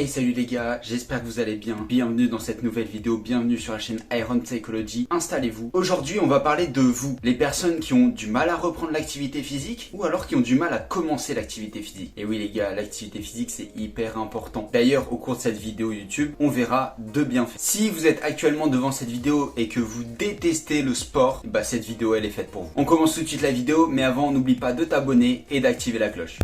Hey salut les gars, j'espère que vous allez bien. Bienvenue dans cette nouvelle vidéo, bienvenue sur la chaîne Iron Psychology. Installez-vous. Aujourd'hui on va parler de vous, les personnes qui ont du mal à reprendre l'activité physique ou alors qui ont du mal à commencer l'activité physique. Et oui les gars, l'activité physique c'est hyper important. D'ailleurs au cours de cette vidéo YouTube, on verra deux bienfaits. Si vous êtes actuellement devant cette vidéo et que vous détestez le sport, bah cette vidéo elle est faite pour vous. On commence tout de suite la vidéo, mais avant n'oublie pas de t'abonner et d'activer la cloche.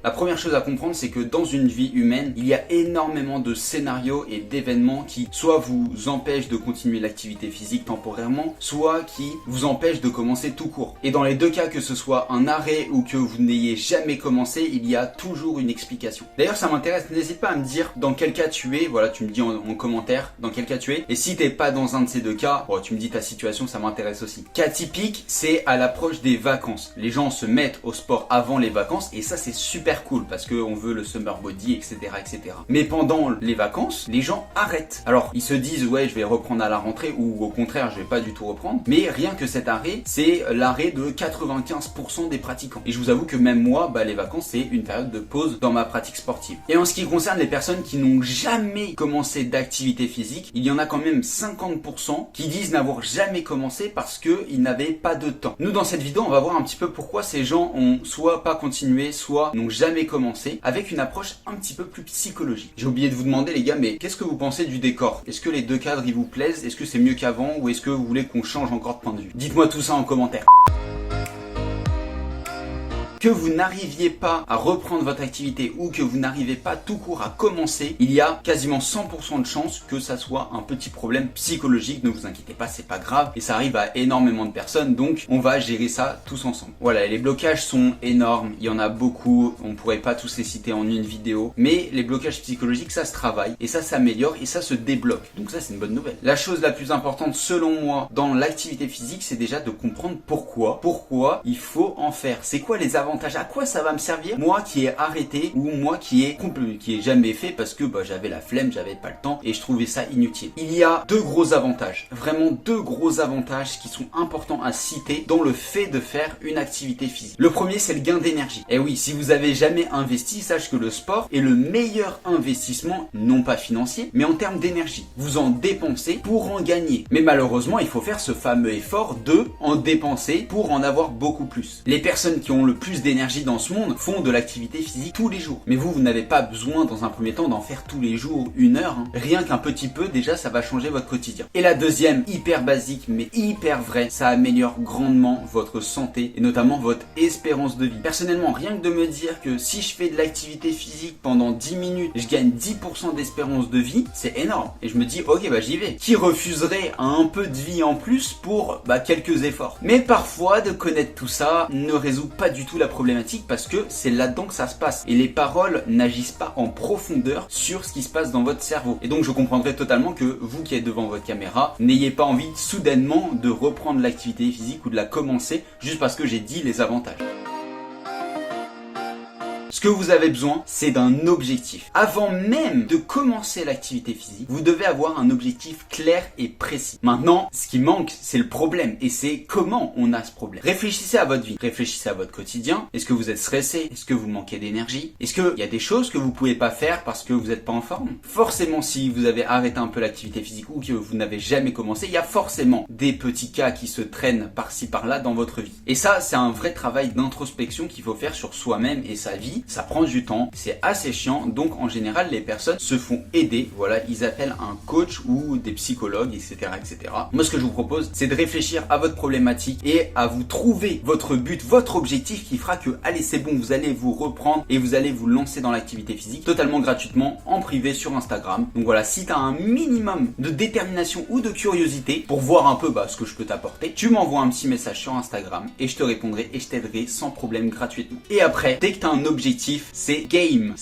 La première chose à comprendre, c'est que dans une vie humaine, il y a énormément de scénarios et d'événements qui soit vous empêchent de continuer l'activité physique temporairement, soit qui vous empêchent de commencer tout court. Et dans les deux cas, que ce soit un arrêt ou que vous n'ayez jamais commencé, il y a toujours une explication. D'ailleurs, ça m'intéresse, n'hésite pas à me dire dans quel cas tu es, voilà, tu me dis en commentaire dans quel cas tu es. Et si t'es pas dans un de ces deux cas, bon, tu me dis ta situation, ça m'intéresse aussi. Cas typique, c'est à l'approche des vacances. Les gens se mettent au sport avant les vacances et ça c'est super cool parce qu'on veut le summer body, etc., etc. Mais pendant les vacances, les gens arrêtent. Alors, ils se disent, ouais, je vais reprendre à la rentrée ou au contraire, je vais pas du tout reprendre. Mais rien que cet arrêt, c'est l'arrêt de 95% des pratiquants. Et je vous avoue que même moi, les vacances, c'est une période de pause dans ma pratique sportive. Et en ce qui concerne les personnes qui n'ont jamais commencé d'activité physique, il y en a quand même 50% qui disent n'avoir jamais commencé parce qu'ils n'avaient pas de temps. Nous, dans cette vidéo, on va voir un petit peu pourquoi ces gens ont soit pas continué, soit n'ont jamais commencé, avec une approche un petit peu plus psychologique. J'ai oublié de vous demander les gars, mais qu'est-ce que vous pensez du décor? Est-ce que les deux cadres ils vous plaisent? Est-ce que c'est mieux qu'avant ou est-ce que vous voulez qu'on change encore de point de vue? Dites-moi tout ça en commentaire. Que vous n'arriviez pas à reprendre votre activité ou que vous n'arrivez pas tout court à commencer, il y a quasiment 100% de chances que ça soit un petit problème psychologique. Ne vous inquiétez pas, c'est pas grave et ça arrive à énormément de personnes, donc on va gérer ça tous ensemble. Voilà, les blocages sont énormes, il y en a beaucoup, on pourrait pas tous les citer en une vidéo, mais les blocages psychologiques ça se travaille et ça s'améliore et ça se débloque, donc ça c'est une bonne nouvelle. La chose la plus importante selon moi dans l'activité physique, c'est déjà de comprendre pourquoi il faut en faire. C'est quoi les avantages? À quoi ça va me servir, moi qui ai arrêté ou moi qui ai jamais fait parce que j'avais la flemme, j'avais pas le temps et je trouvais ça inutile. Il y a deux gros avantages, vraiment deux gros avantages qui sont importants à citer dans le fait de faire une activité physique. Le premier, c'est le gain d'énergie. Et oui, si vous avez jamais investi, sache que le sport est le meilleur investissement, non pas financier, mais en termes d'énergie. Vous en dépensez pour en gagner. Mais malheureusement, il faut faire ce fameux effort de en dépenser pour en avoir beaucoup plus. Les personnes qui ont le plus d'énergie dans ce monde font de l'activité physique tous les jours. Mais vous n'avez pas besoin dans un premier temps d'en faire tous les jours 1 heure. Rien qu'un petit peu, déjà ça va changer votre quotidien. Et la deuxième, hyper basique mais hyper vraie, ça améliore grandement votre santé et notamment votre espérance de vie. Personnellement, rien que de me dire que si je fais de l'activité physique pendant 10 minutes, je gagne 10% d'espérance de vie, c'est énorme. Et je me dis, ok j'y vais. Qui refuserait un peu de vie en plus pour quelques efforts? Mais parfois, de connaître tout ça ne résout pas du tout la problématique parce que c'est là-dedans que ça se passe et les paroles n'agissent pas en profondeur sur ce qui se passe dans votre cerveau. Et donc je comprendrais totalement que vous qui êtes devant votre caméra n'ayez pas envie soudainement de reprendre l'activité physique ou de la commencer juste parce que j'ai dit les avantages. Ce que vous avez besoin, c'est d'un objectif. Avant même de commencer l'activité physique, vous devez avoir un objectif clair et précis. Maintenant, ce qui manque, c'est le problème et c'est comment on a ce problème. Réfléchissez à votre vie, réfléchissez à votre quotidien. Est-ce que vous êtes stressé? Est-ce que vous manquez d'énergie? Est-ce qu'il y a des choses que vous pouvez pas faire parce que vous n'êtes pas en forme? Forcément, si vous avez arrêté un peu l'activité physique ou que vous n'avez jamais commencé, il y a forcément des petits cas qui se traînent par-ci par-là dans votre vie. Et ça, c'est un vrai travail d'introspection qu'il faut faire sur soi-même et sa vie. Ça prend du temps, c'est assez chiant, donc en général les personnes se font aider, voilà, ils appellent un coach ou des psychologues, etc., etc. Moi ce que je vous propose, c'est de réfléchir à votre problématique et à vous trouver votre but, votre objectif qui fera que, allez c'est bon, vous allez vous reprendre et vous allez vous lancer dans l'activité physique totalement gratuitement en privé sur Instagram. Donc voilà, si tu as un minimum de détermination ou de curiosité pour voir un peu ce que je peux t'apporter, tu m'envoies un petit message sur Instagram et je te répondrai et je t'aiderai sans problème gratuitement. Et après, dès que tu as un objectif, c'est game,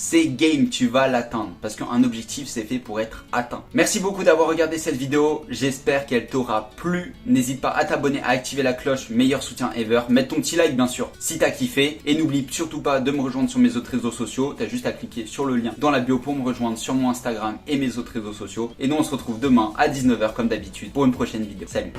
tu vas l'atteindre parce qu'un objectif c'est fait pour être atteint. Merci beaucoup d'avoir regardé cette vidéo, j'espère qu'elle t'aura plu. N'hésite pas à t'abonner, à activer la cloche, meilleur soutien ever, mettre ton petit like bien sûr si t'as kiffé et n'oublie surtout pas de me rejoindre sur mes autres réseaux sociaux, t'as juste à cliquer sur le lien dans la bio pour me rejoindre sur mon Instagram et mes autres réseaux sociaux et nous on se retrouve demain à 19h comme d'habitude pour une prochaine vidéo. Salut.